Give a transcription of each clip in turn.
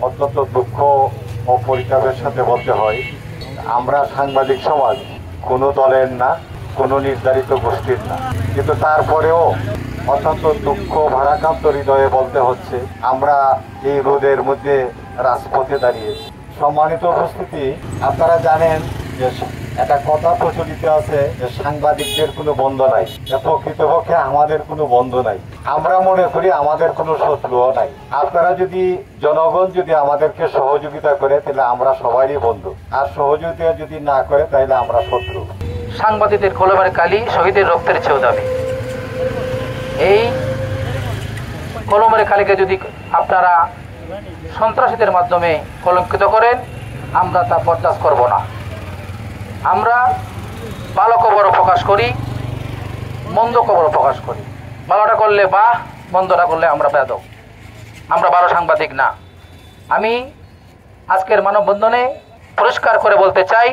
অত্যন্ত দুঃখ ও পরিতাপের সাথে বলতে হয়, আমরা সাংবাদিক সমাজ কোনো দলের না, কোনো নির্ধারিত গোষ্ঠীর না, কিন্তু তারপরেও অত্যন্ত দুঃখ ভারাক্রান্ত হৃদয়ে বলতে হচ্ছে আমরা এই রোদের মধ্যে রাজপথে দাঁড়িয়েছি। সম্মানিত উপস্থিতি, আপনারা জানেন যে একটা কথা প্রচলিত আছে যে সাংবাদিকদের কোনো বন্ধ নাই, প্রকৃতপক্ষে আমাদের কোনো বন্ধ নাই। আমরা মনে করি আমাদের কোনো শত্রুও নাই। আপনারা যদি জনগণ যদি আমাদেরকে সহযোগিতা করে তাহলে আমরা সবারই বন্ধু, আর সহযোগিতা যদি না করে তাহলে আমরা শত্রু। সাংবাদিকদের কলমের কালি শহীদের রক্তের চেয়েও দামি। এই কলমের কালিকে যদি আপনারা সন্ত্রাসীদের মাধ্যমে কলঙ্কিত করেন, আমরা তা বরদাস্ত করব না। আমরা ভালো খবরও প্রকাশ করি, মন্দ খবরও প্রকাশ করি। ভালোটা করলে বাহ, মন্দটা করলে আমরা বেয়াদব, আমরা ভালো সাংবাদিক না। আমি আজকের মানববন্ধনে পরিষ্কার করে বলতে চাই,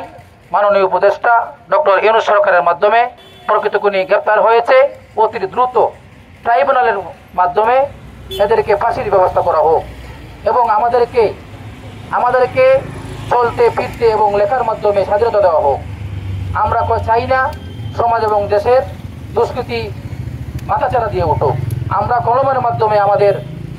মাননীয় উপদেষ্টা ডক্টর ইউনূস সরকারের মাধ্যমে প্রকৃত খুনি গ্রেপ্তার হয়েছে। অতি দ্রুত ট্রাইব্যুনালের মাধ্যমে এদেরকে ফাঁসির ব্যবস্থা করা হোক এবং আমাদেরকে চলতে ফিরতে এবং লেখার মাধ্যমে স্বাধীনতা দেওয়া হোক। আমরা চাই না সমাজ এবং দেশের দুষ্কৃতি মাথাচাড়া দিয়ে উঠুক। আমরা কলমের মাধ্যমে আমাদের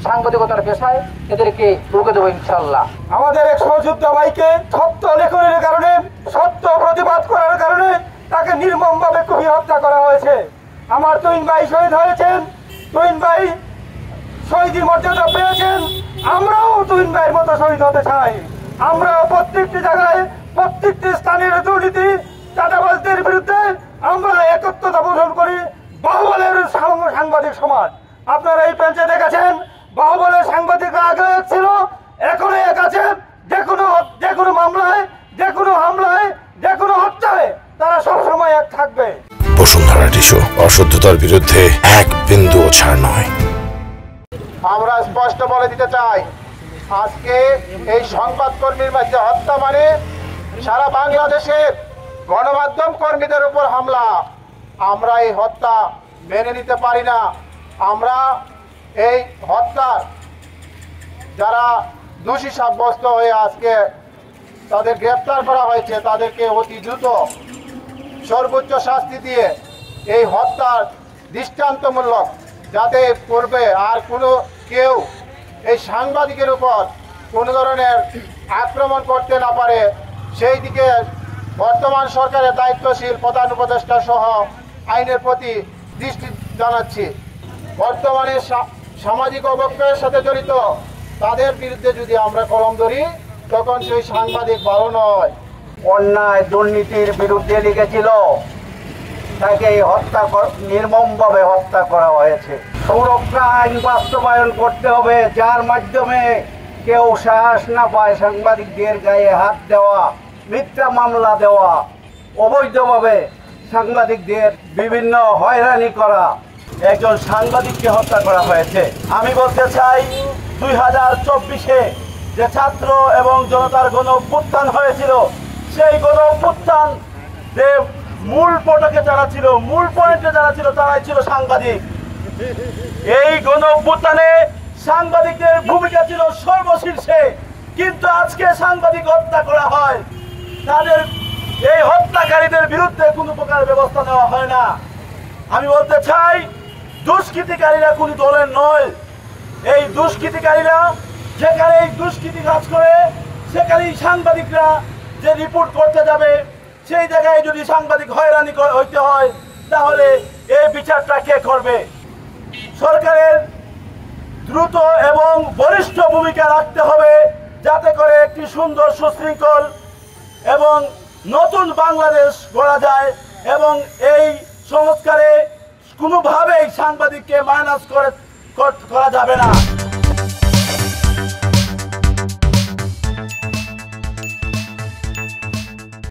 সাংবাদিকতার পেশায় এদেরকে রুখে দেবো ইনশাল্লাহ। আমাদের এক সহযোদ্ধা ভাইকে সত্য লেখনের কারণে, সত্য প্রতিবাদ করার কারণে তাকে নির্মমভাবে কুপিয়ে হত্যা করা হয়েছে। আমার তুহিন ভাই শহীদ হয়েছেন, তুহিন ভাই শহীদ মর্যাদা পেয়েছেন। আমরাও তুহিন ভাইয়ের মতো শহীদ হতে চাই। আমরা প্রত্যেকটি জায়গায়, প্রত্যেকটি স্থানীয় দুর্নীতি চাঁদাবাজদের বিরুদ্ধে আমরা একত্রতা পোষণ করি। বাহুবলের সাংবাদিক সমাজ, আপনারা এই পেঞ্চে দেখেছেন, বাহুবলের সাংবাদিকরা আগে এক ছিল, এখনো এক আছে। যে কোনো মামলায়, যে কোনো হামলায়, যে কোনো হত্যায় তারা সবসময় এক থাকবে। বসুন্ধরা টিস্যু, অশুদ্ধতার বিরুদ্ধে এক বিন্দুও ছাড় নয়। আমরা স্পষ্ট বলে দিতে চাই, আজকে এই সংবাদকর্মীর মধ্যে হত্যা মানে সারা বাংলাদেশের গণমাধ্যম কর্মীদের উপর হামলা। আমরা এই হত্যা মেনে নিতে পারি না। আমরা এই হত্যার যারা দোষী সাব্যস্ত হয়ে আজকে তাদের গ্রেপ্তার করা হয়েছে, তাদেরকে অতি দ্রুত সর্বোচ্চ শাস্তি দিয়ে এই হত্যার দৃষ্টান্তমূলক যাতে করবে আর কোনো কেউ এই সাংবাদিকের উপর কোনো ধরনের আক্রমণ করতে না পারে, সেই দিকে বর্তমান সরকারের দায়িত্বশীল প্রধান উপদেষ্টা সহ আইনের প্রতি দৃষ্টি জানাচ্ছি। বর্তমানে সামাজিক অবক্ষয়ের সাথে জড়িত তাদের বিরুদ্ধে যদি আমরা কলম ধরি, তখন সেই সাংবাদিক ভালো নয়। অন্যায় দুর্নীতির বিরুদ্ধে লিখেছিল, তাকে নির্মমভাবে হত্যা করা হয়েছে। সুরক্ষা আইন বাস্তবায়ন করতে হবে, যার মাধ্যমে কেউ সাহস না পায় সাংবাদিকদের গায়ে হাত দেওয়া, মিথ্যা মামলা দেওয়া, অবৈধভাবে সাংবাদিকদের বিভিন্ন হয়রানি করা। একজন সাংবাদিককে হত্যা করা হয়েছে। আমি বলতে চাই, 2024-এ যে ছাত্র এবং জনতার গণ অভ্যুত্থান হয়েছিল, সেই গণ অভ্যুত্থান যে মূল পটকে যারা ছিল, মূল পয়েন্টে যারা ছিল, তারাই ছিল সাংবাদিক। এই গণ অভ্যুত্থানে সাংবাদিকদের ভূমিকা ছিল সর্বশীর্ষে, কিন্তু আজকে সাংবাদিক হত্যা করা হয়, তাদের এই হত্যাকারীদের বিরুদ্ধে কোনো প্রকার ব্যবস্থা নেওয়া হয় না। আমি বলতে চাই, দুষ্কৃতিকারীরা কোনো দলের নয়। এই দুষ্কৃতিকারীরা যেখানে এই দুষ্কৃতি কাজ করে, সেখানেই সাংবাদিকরা যে রিপোর্ট করতে যাবে, সেই জায়গায় যদি সাংবাদিক হয়রানি হইতে হয়, তাহলে এই বিচারটা কে করবে? সরকারের দ্রুত এবং বলিষ্ঠ ভূমিকা রাখতে হবে, যাতে করে একটি সুন্দর সুশৃঙ্খল এবং নতুন বাংলাদেশ গড়া যায় এবং এই সংস্কারে কোনোভাবেই সাংবাদিককে মাইনাস করা যাবে না।